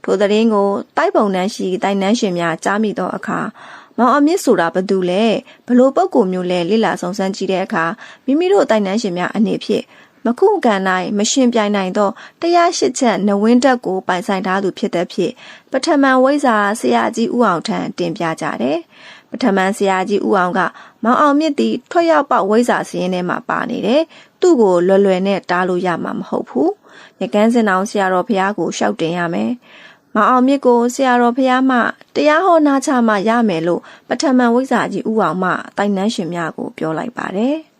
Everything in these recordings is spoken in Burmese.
ထိုသတင်းကိုတိုက်ပုံနှန်းရှိတိုင်နှန်းရှင်များကြားမိသောအခါမောင်အမြင့်ဆိုတာဘသူလဲဘလို့ပုဂ္ဂိုလ်မျိုးလဲလိလာဆောင်ဆန်းကြည့်တဲ့အခါမိမိတို့တိုင်နှန်းရှင်များအနေဖြင့်မခုကန်နိုင်မရှင်ပြိုင်နိုင်သော108ချက်နဝင်းတက်ကိုပိုင်ဆိုင်ထားသူဖြစ်တဲ့ဖြင့်ပထမဝိဇ္ဇာဆရာကြီးဦးအောင်ထံတင်ပြကြတယ်။ပထမဆရာကြီးဦးအောင်ကမောင်အောင်မြင့်သည်ထွက်ရောက်ပေါက်ဝိဇ္ဇာစင်းထဲမှာပါနေတယ်။သူ့ကိုလွယ်လွယ်နဲ့တားလို့ရမှာမဟုတ်ဘူး။ရကန်းစင်အောင်ဆရာတော်ဘုရားကိုရှောက်တင်ရမယ်။မောင်အောင်မြင့်ကိုဆရာတော်ဘုရားမှတရားဟောနာချမှရမယ်လို့ပထမဝိဇ္ဇာကြီးဦးအောင်မှတိုင်နှန်းရှင်များကိုပြောလိုက်ပါတယ်။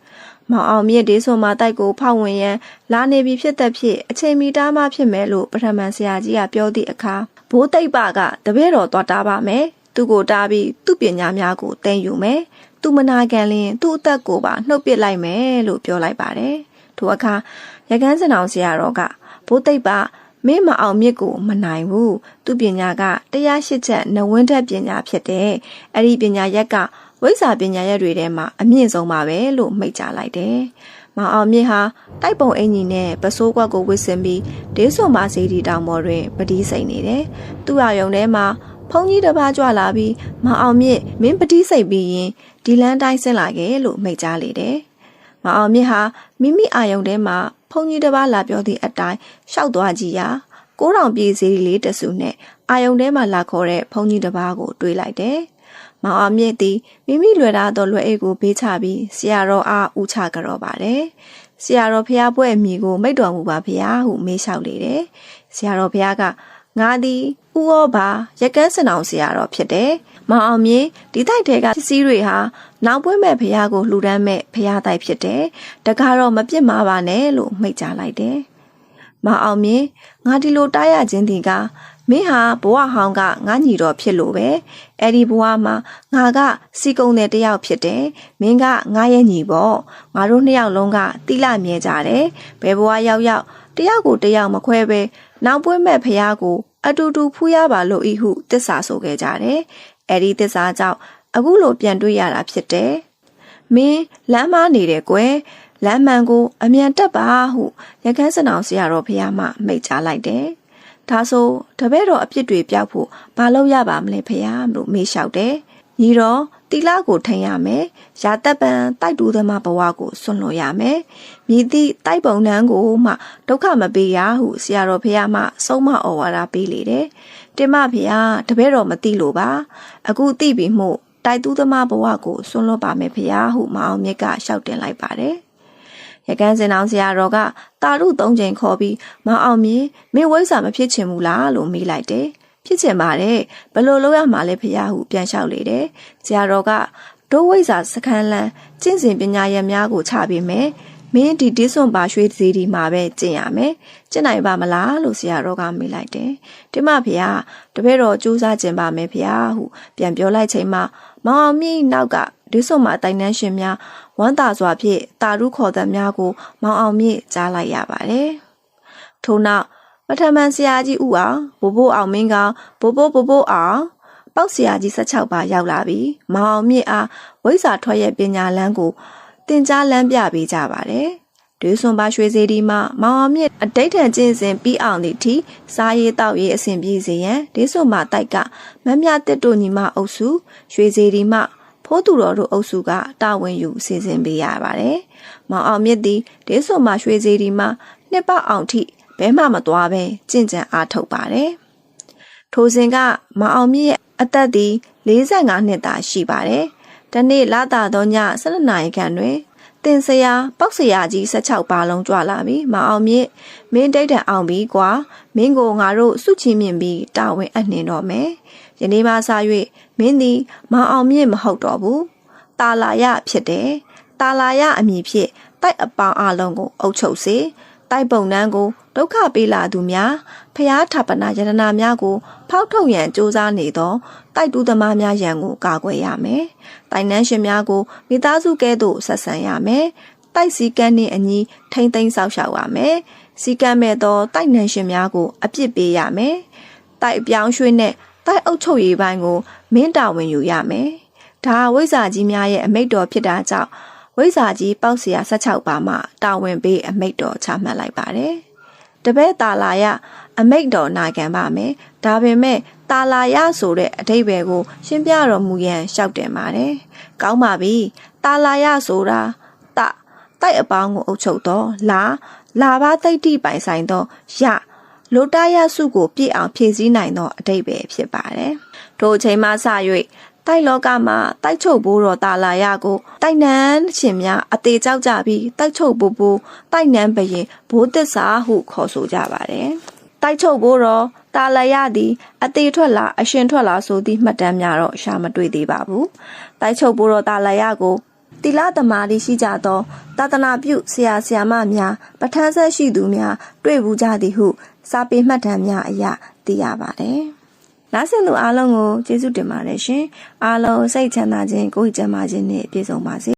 မောင်အောင်မြင့်ဒေးဆိုမှတိုက်ကိုဖောက်ဝင်ရန်လာနေပြီဖြစ်တဲ့ဖြစ်အချိန်မီတားမှဖြစ်မယ်လို့ပထမဆရာကြီးကပြောသည့်အခါဘိုးတိတ်ပကတပည့်တော်သွားတားပါမယ်သူကိုတားပြီးသူ့ပညာများကိုတင်ယူမယ်သူမနာခံလျင်သူ့အသက်ကိုပါနှုတ်ပစ်လိုက်မယ်လို့ပြောလိုက်ပါတယ်ထိုအခါရကန်းစင်အောင်ဆရာတော်ကဘိုးတိတ်ပမင်းမအောင်မြစ်ကိုမနိုင်ဘူးသူပညာက108ချက်နဝင်းထက်ပညာဖြစ်တယ်အဲ့ဒီပညာရက်ကဝိဇ္ဇာပညာရက်တွေထဲမှာအမြင့်ဆုံးပါပဲလို့မိန့်ကြားလိုက်တယ်။မောင်အောင်မြင့်ဟာတိုက်ပုံအင်ကြီးနဲ့ပစိုးကွက်ကိုဝစ်စင်ပြီးဒေးဆွန်မစေတီတောင်ပေါ်တွင်ပတိစိတ်နေတယ်။သူ့အယုံထဲမှာဖုန်ကြီးတစ်ပါးကြွလာပြီးမောင်အောင်မြင့်မင်းပတိစိတ်ပြီးရင်ဒီလန်းတိုင်းဆင်းလာခဲ့လို့မိန့်ကြားလေတယ်။မောင်အောင်မြင့်ဟာမိမိအယုံထဲမှာဖုန်ကြီးတစ်ပါးလာပြောသည့်အတိုင်းရှောက်သွားကြည့်ရာ9000ပြည့်စေတီလေးတစုနဲ့အယုံထဲမှာလာခေါ်တဲ့ဖုန်ကြီးတစ်ပါးကိုတွေးလိုက်တယ်။မောင်အောင်မြင့်သည်မိမိလွယ်ထားသောလွယ်အိတ်ကိုဘေးချပြီးဆရာတော်အားဦးချကြတော့ပါတယ်။ဆရာတော်ဖျားပွဲအမိကိုမိတ်တော်မူပါဗျာဟုမေးလျှောက်လေတယ်။ဆရာတော်ဖျားကငါသည်ဦးဩဘာရကန်းစင်အောင်ဆရာတော်ဖြစ်တယ်။မောင်အောင်မြင့်ဒီတိုက်ထဲကပစ္စည်းတွေဟာနောက်ပွဲမဲ့ဖျားကိုလှူဒန်းမဲ့ဖျားတိုက်ဖြစ်တယ်။တကားတော့မပြစ်မှာပါနဲ့လို့မိန့်ကြားလိုက်တယ်။မောင်အောင်မြင့်ငါဒီလိုတားရခြင်းဒီကမင်းဟာဘဝဟောင်းကငါညီတော်ဖြစ်လို့ပဲအဲ့ဒီဘဝမှာငါကစီကုံတဲ့တယောက်ဖြစ်တယ်မင်းကငါရဲ့ညီပေါ့ငါတို့နှစ်ယောက်လုံးကတိလမြဲကြတယ်ဘယ်ဘဝရောက်ရောက်တယောက်ကိုတယောက်မခွဲပဲနောက်ပွဲမဲ့ဖះကိုအတူတူဖူးရပါလို့ဤဟုတစ္ဆာဆိုခဲ့ကြတယ်အဲ့ဒီတစ္ဆာကြောင့်အခုလိုပြန်တွေ့ရတာဖြစ်တယ်မင်းလမ်းမနေတယ်ကွယ်လမ်းမှန်ကိုအမြန်တက်ပါဟုရကန်းစင်အောင်ဆရာတော်ဖះမှမိန့်ကြားလိုက်တယ်ဒါဆိုတပည့်တော်အပြစ်တွေပြောက်ဖို့ဘာလို့ရပါမလဲဖေယားလို့မေးလျှောက်တယ်။ညီတော်တီလာကိုထိန်ရမယ်။ရာသက်ပံတိုက်တူသမားဘဝကိုဆွန့်လွတ်ရမယ်။မြည်သည့်တိုက်ပုံနှန်းကိုမှဒုက္ခမပေးရဟုဆရာတော်ဖေယားမှဆုံးမဩဝါဒပေးလေတယ်။တင်မဖေယားတပည့်တော်မသိလို့ပါ။အခုသိပြီမို့တိုက်တူသမားဘဝကိုဆွန့်လွတ်ပါမယ်ဖေယားဟုမအောင်မြတ်ကလျှောက်တင်လိုက်ပါတယ်။ရကန်းစင်အောင်ဆရာတော်ကတာရု3ချိန်ခေါ်ပြီးမအောင်မြင်မင်းဝိဇ္ဇာမဖြစ်ချင်ဘူးလားလို့မေးလိုက်တယ်ဖြစ်ချင်ပါတယ်ဘယ်လိုလုပ်ရမှာလဲဖေယားဟုပြန်လျှောက်လေတယ်ဆရာတော်ကဒိုးဝိဇ္ဇာစခန်းလန်းကျင့်စဉ်ပညာရများကိုချပေးမယ်မင်းဒီတိစွန်ပါရွှေစီဒီမှာပဲကျင့်ရမယ်ကျင့်နိုင်ပါမလားလို့ဆရာတော်ကမေးလိုက်တယ်ဒီမဖေယားတပည့်တော်ကြိုးစားကျင့်ပါမယ်ဖေယားဟုပြန်ပြောလိုက်ချိန်မှာမောင်အောင်မြင့်နောက်ကဒီစွန်မှာတိုင်နှန်းရှင်များဝမ်းသာစွာဖြင့်တာရုခေါ်သံများကိုမောင်အောင်မြင့်ကြားလိုက်ရပါတယ်ထို့နောက်ပထမဆရာကြီးဦးအောင်ဘိုးဘိုးအောင်မင်းကဘိုးဘိုးအောင်ပေါက်ဆရာကြီး16ပါရောက်လာပြီးမောင်အောင်မြင့်အားဝိဇ္ဇာထွက်ရဲ့ပညာလန်းကိုတင်ကြားလန်းပြပေးကြပါတယ်ဒွေစွန်ပါရွှေစေတီမှာမောင်အောင်မြင့်အတိတ်ထန်ကျင့်စဉ်ပြီးအောင်သည့်ထိစားရေးတောက်ရေးအဆင်ပြေစေရန်ဒေးစွန်မှာတိုက်ကမမြတစ်တို့ညီမအုပ်စုရွှေစေတီမှာဖိုးသူတော်တို့အုပ်စုကတာဝန်ယူစီစဉ်ပေးရပါတယ်။မောင်အောင်မြင့်သည်ဒေးစွန်မှာရွှေစေတီမှာနှစ်ပတ်အောင်ထိဘဲမှမသွားပဲကျင့်ကြံအားထုတ်ပါတယ်။ထိုစဉ်ကမောင်အောင်မြင့်ရဲ့အသက်သည်45နှစ်သာရှိပါတယ်။တနေ့လတာသောည12နာရီခန့်တွင်တင်ဆရာပေါက်ဆရာကြီး16ပါလုံးကြွလာပြီးမောင်အောင်မြင့်မင်းတိတ်တန်အောင်ပြီးကွာမင်းကိုငါတို့စုချင်းမြင့်ပြီးတာဝန်အနှင်တော့မယ်။ယနေ့မှစ၍မင်းသည်မောင်အောင်မြင့်မဟုတ်တော့ဘူး။တာလာရဖြစ်တယ်။တာလာရအမည်ဖြင့်တိုက်အပေါင်းအလုံးကိုအုပ်ချုပ်စေ။တိုက်ပုံနှန်းကိုဒုက္ခပေးလာသူများဖျားထပနာယတနာများကိုဖောက်ထုတ်ရန်စ조사နေသောတိုက်တူးသမားများရန်ကိုကာကွယ်ရမယ်။တိုင်နှန်းရှင်များကိုမိသားစုကဲ့သို့ဆက်ဆံရမယ်။တိုက်စည်းကမ်းနှင့်အညီထိမ့်သိမ်းဆောက်ရှောက်ရမယ်။စည်းကမ်းမဲ့သောတိုက်နှန်းရှင်များကိုအပြစ်ပေးရမယ်။တိုက်အပြောင်းရွှေ့နဲ့တိုက်အုပ်ချုပ်ရေးပိုင်းကိုမင်းတာဝန်ယူရမယ်။ဒါဝိဇ္ဇာကြီးများရဲ့အမိန့်တော်ဖြစ်တာကြောင့်ဝိဇ္ဇာကြီးပေါက်ဆရာ16ပါမှတာဝန်ပေးအမိန့်တော်ချမှတ်လိုက်ပါတယ်။တပည့်တာလာရ အမိတ်တော်နာခံပါမယ်ဒါပေမဲ့တာလာရဆိုတဲ့အဓိပ္ပာယ်ကိုရှင်းပြတော်မူရန်လျှောက်တင်ပါတယ်ကောင်းပါပြီတာလာရဆိုတာတိုက်အပေါင်းကိုအုပ်ချုပ်တော့လာပါသိတ္တိပိုင်ဆိုင်တော့ရလိုတရစုကိုပြည့်အောင်ဖြည့်ဆည်းနိုင်သောအဓိပ္ပာယ်ဖြစ်ပါတယ်ထို့အချိန်မှစ၍တိုက်လောကမှာတိုက်ချုပ်ဘိုးတော်တာလာရကိုတိုက်နန်းရှင်များအသေးကြောက်ကြပြီးတိုက်ချုပ်ဘိုးတိုက်နန်းဘရင်ဘိုးသစ္စာဟုခေါ်ဆိုကြပါတယ်တိုက်ချုပ်ဘိုးတော်တာလာရသည်အသေးထွက်လာအရှင်ထွက်လာဆိုသည့်မှတ်တမ်းများတော့ရှာမတွေ့သေးပါဘူးတိုက်ချုပ်ဘိုးတော်တာလာရကိုတိလသမားရှိကြသောသာသနာပြုဆရာမများပဋ္ဌာန်းဆက်ရှိသူများတွေ့ဘူးကြသည်ဟုစာပေမှတ်တမ်းများအရသိရပါတယ်။နားဆင်သူအားလုံးကိုကျေးဇူးတင်ပါတယ်ရှင်။အားလုံးစိတ်ချမ်းသာခြင်းကိုယ်ကျန်းမာခြင်းနဲ့ပြည့်စုံပါစေ။